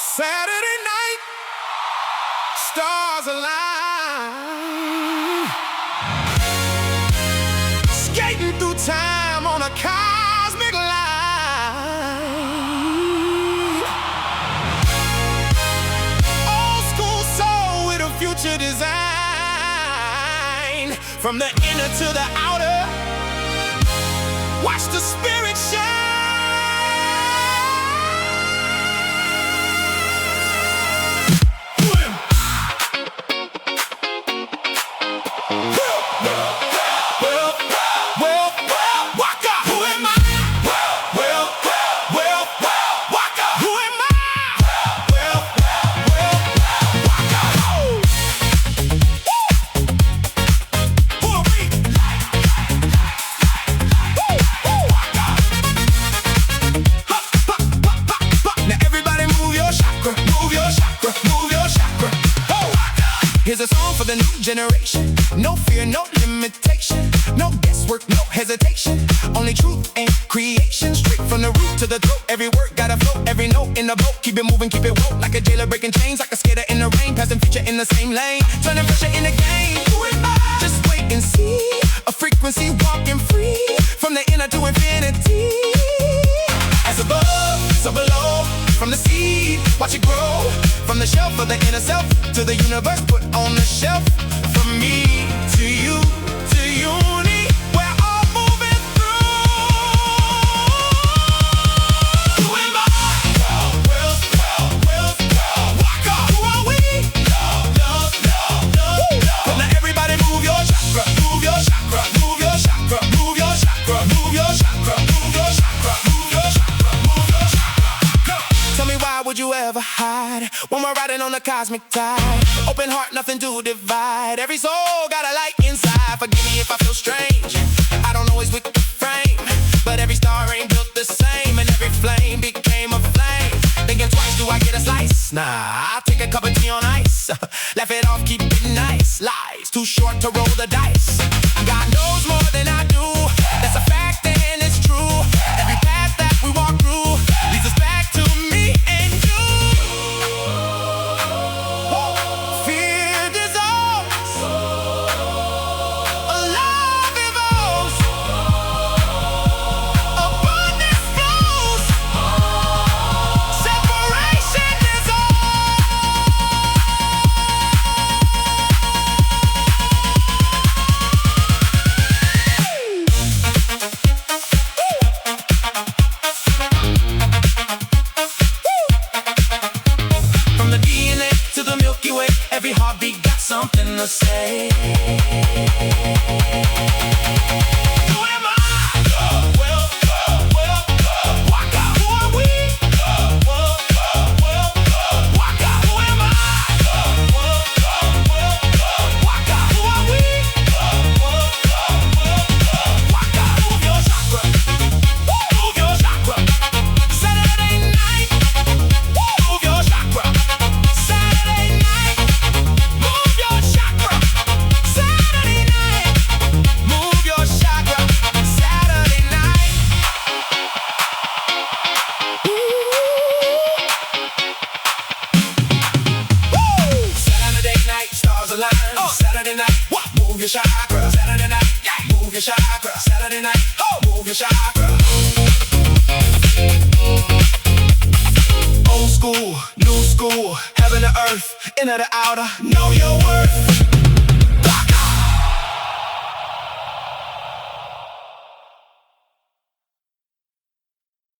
Saturday night, stars align, skating through time on a cosmic line. Old school soul with a future design. From the inner to the outer, watch the spirit shine. Waka, who am I? Waka, who am I? Waka, who are we? Now everybody move your chakra, move your chakra, move your chakra. Here's a song for the new generation. No fear, no limitation, no guesswork, no hesitation. Only truth and creation, straight from the root to the throat. Every word gotta flow, every note in the boat. Keep it moving, keep it woke, like a jailer breaking chains, like a skater in the rain, passing future in the same lane, turning pressure in the game. Who am I? Just wait and see, a frequency walking free, from the inner to infinity. As above, so below, from the seed, watch it grow, from the shelf of the inner self to the universe put on the shelf. From me to you, to uni, we're all moving through. Who am I? Waka, who are we? Love. Now everybody move your chakra, move your chakra, move your chakra, move your chakra, move your chakra, move your chakra, move your chakra, move your chakra. Tell me, why would you ever hide when we're riding on the cosmic tide? Open heart, nothing to divide. Every soul got a light inside. Forgive me if I feel strange, I don't always with the frame, but every star ain't built the same, and every flame became a flame. Thinking twice, do I get a slice? Nah, I'll take a cup of tea on ice. Laugh it off, keep it nice. Lies too short to roll the dice. God knows more than I do, that's a fact and it's true. Every path that we walk through leads us back to me and you. Fear dissolves, love evolves, abundance flows, separation from the DNA to the Milky Way, every heartbeat got something to say. Who am I? Waka, who are we? Waka, who am I? Waka, who are we? Waka, move your chakra, move your chakra. Saturday night, move your chakra. Saturday night, move your chakra. Saturday night, move your chakra. Saturday night. Saturday night, stars align. Saturday night, move your chakra. Saturday night, move your chakra. Saturday night, move your chakra. Old school, new school, heaven to earth, inner to outer. Know your worth.